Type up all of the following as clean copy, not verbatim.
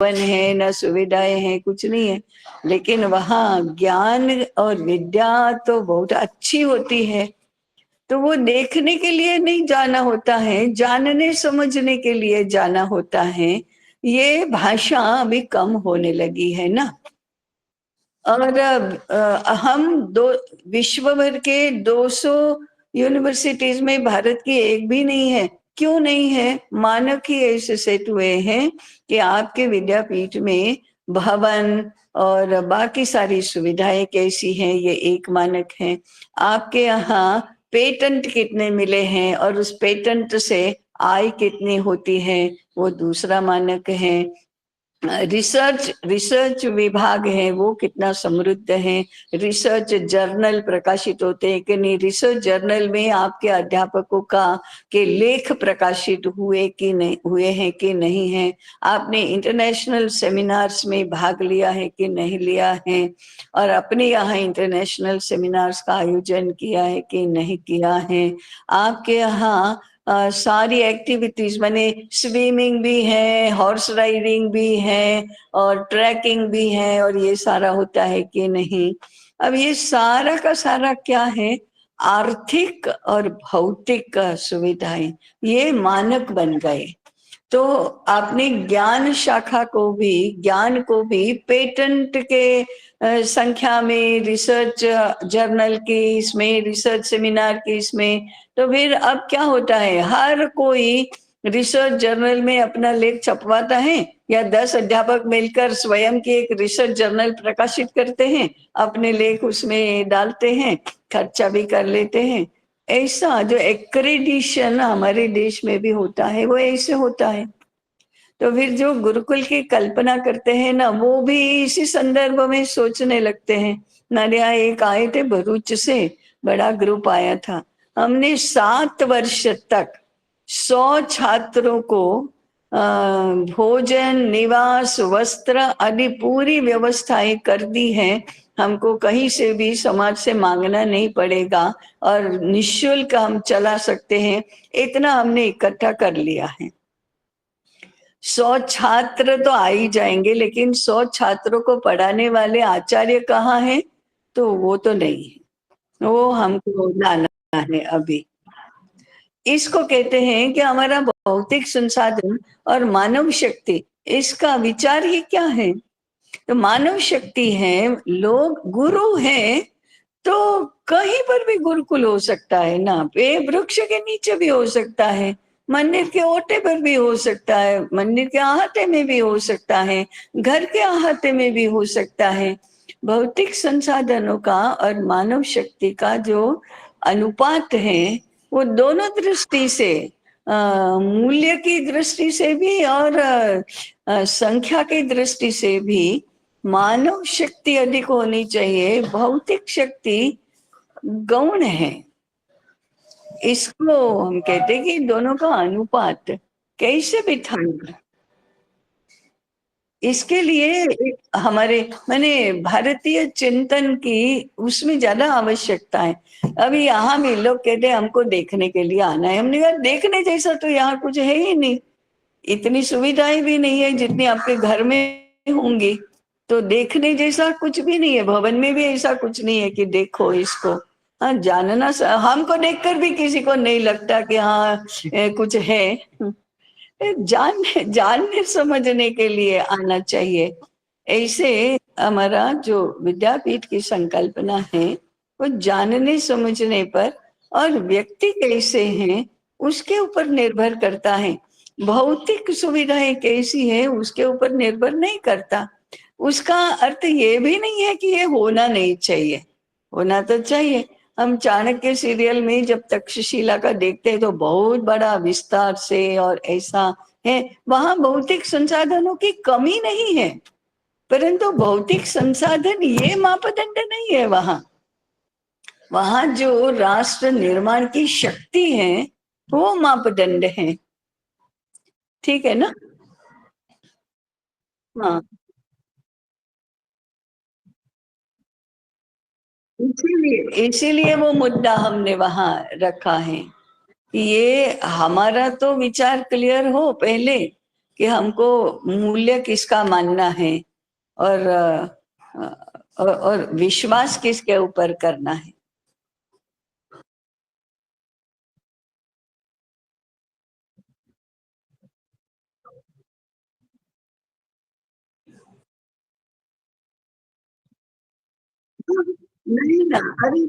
है, न सुविधाएं हैं, कुछ नहीं है, लेकिन वहाँ ज्ञान और विद्या तो बहुत अच्छी होती है। तो वो देखने के लिए नहीं जाना होता है, जानने समझने के लिए जाना होता है। ये भाषा अभी कम होने लगी है ना। और हम दो विश्व भर के 200 यूनिवर्सिटीज में भारत की एक भी नहीं है। क्यों नहीं है? मानक ही ऐसे सेट हुए हैं कि आपके विद्यापीठ में भवन और बाकी सारी सुविधाएं कैसी हैं, ये एक मानक है। आपके यहाँ पेटेंट कितने मिले हैं और उस पेटेंट से आय कितनी होती है, वो दूसरा मानक है। रिसर्च विभाग है वो कितना समृद्ध है, रिसर्च जर्नल प्रकाशित होते हैं कि नहीं, रिसर्च जर्नल में आपके अध्यापकों का के लेख प्रकाशित हुए कि नहीं हुए हैं कि नहीं है, आपने इंटरनेशनल सेमिनार्स में भाग लिया है कि नहीं लिया है, और अपने यहाँ इंटरनेशनल सेमिनार्स का आयोजन किया है कि नहीं किया है। आपके यहाँ सारी एक्टिविटीज माने स्विमिंग भी है, हॉर्स राइडिंग भी है और ट्रैकिंग भी है, और ये सारा होता है कि नहीं। अब ये सारा का सारा क्या है? आर्थिक और भौतिक सुविधाएं, ये मानक बन गए। तो आपने ज्ञान शाखा को भी, ज्ञान को भी पेटेंट के संख्या में, रिसर्च जर्नल की इसमें, रिसर्च सेमिनार की इसमें, तो फिर अब क्या होता है, हर कोई रिसर्च जर्नल में अपना लेख छपवाता है, या 10 अध्यापक मिलकर स्वयं की एक रिसर्च जर्नल प्रकाशित करते हैं, अपने लेख उसमें डालते हैं, खर्चा भी कर लेते हैं। ऐसा जो एक्रेडिशन हमारे देश में भी होता है वो ऐसे होता है। तो फिर जो गुरुकुल की कल्पना करते हैं ना, वो भी इसी संदर्भ में सोचने लगते हैं। हमारे यहाँ एक आए थे भरूच से, बड़ा ग्रुप आया था। हमने 7 वर्ष तक 100 छात्रों को भोजन, निवास, वस्त्र आदि पूरी व्यवस्थाएं कर दी है। हमको कहीं से भी समाज से मांगना नहीं पड़ेगा और निःशुल्क हम चला सकते हैं, इतना हमने इकट्ठा कर लिया है। 100 छात्र तो आ ही जाएंगे, लेकिन 100 छात्रों को पढ़ाने वाले आचार्य कहाँ हैं? तो वो तो नहीं है, वो हमको लाना है अभी। इसको कहते हैं कि हमारा भौतिक संसाधन और मानव शक्ति, इसका विचार ही क्या है? तो मानव शक्ति है, लोग गुरु हैं, तो कहीं पर भी गुरुकुल हो सकता है ना, पे वृक्ष के नीचे भी हो सकता है, मंदिर के ओटे पर भी हो सकता है, मंदिर के अहाते में भी हो सकता है, घर के अहाते में भी हो सकता है। भौतिक संसाधनों का और मानव शक्ति का जो अनुपात है, वो दोनों दृष्टि से, मूल्य की दृष्टि से भी और संख्या की दृष्टि से भी मानव शक्ति अधिक होनी चाहिए, भौतिक शक्ति गौण है। इसको हम कहते हैं कि दोनों का अनुपात कैसे बिठाना, इसके लिए हमारे माने भारतीय चिंतन की उसमें ज्यादा आवश्यकता है। अभी यहाँ भी लोग कहते हैं हमको देखने के लिए आना है, हमने कहा देखने जैसा तो यहाँ कुछ है ही नहीं, इतनी सुविधाएं भी नहीं है जितनी आपके घर में होंगी, तो देखने जैसा कुछ भी नहीं है, भवन में भी ऐसा कुछ नहीं है कि देखो इसको। हाँ, जानना हमको देखकर भी किसी को नहीं लगता कि हाँ कुछ है। जानने समझने के लिए आना चाहिए। ऐसे हमारा जो विद्यापीठ की संकल्पना है, वो जानने समझने पर और व्यक्ति कैसे हैं उसके ऊपर निर्भर करता है। भौतिक सुविधाएं कैसी है उसके ऊपर निर्भर नहीं करता। उसका अर्थ ये भी नहीं है कि ये होना नहीं चाहिए, होना तो चाहिए। हम चाणक्य सीरियल में जब तक्षशिला का देखते हैं तो बहुत बड़ा विस्तार से और ऐसा है, वहां भौतिक संसाधनों की कमी नहीं है, परंतु भौतिक संसाधन ये मापदंड नहीं है। वहां वहां जो राष्ट्र निर्माण की शक्ति है वो मापदंड है। ठीक है ना? हाँ, इसीलिए वो मुद्दा हमने वहां रखा है। ये हमारा तो विचार क्लियर हो पहले कि हमको मूल्य किसका मानना है और और विश्वास किसके ऊपर करना है। नहीं ना, अरे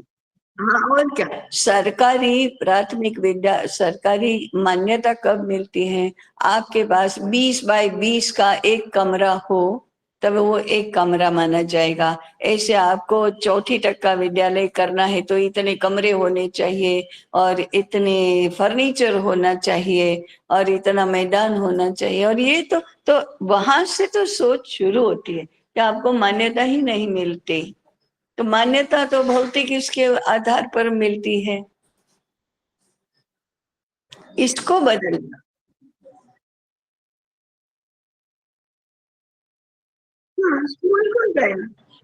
हाँ, और क्या, सरकारी प्राथमिक विद्या सरकारी मान्यता कब मिलती है? आपके पास 20 बाय 20 का एक कमरा हो तब वो एक कमरा माना जाएगा। ऐसे आपको चौथी तक का विद्यालय करना है तो इतने कमरे होने चाहिए और इतने फर्नीचर होना चाहिए और इतना मैदान होना चाहिए, और ये तो वहां से तो सोच शुरू होती है कि आपको मान्यता ही नहीं मिलती। तो मान्यता तो भौतिक इसके आधार पर मिलती है, इसको बदलना। हाँ, स्कूल को गया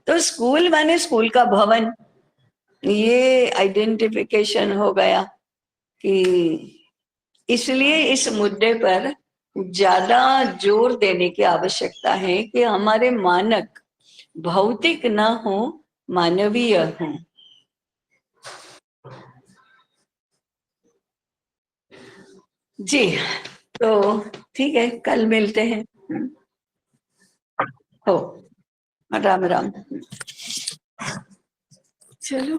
तो स्कूल माने स्कूल का भवन, ये आइडेंटिफिकेशन हो गया कि इसलिए इस मुद्दे पर ज्यादा जोर देने की आवश्यकता है कि हमारे मानक भौतिक ना हो, मानवीय हो। जी, तो ठीक है, कल मिलते हैं। हो, राम राम। चलो।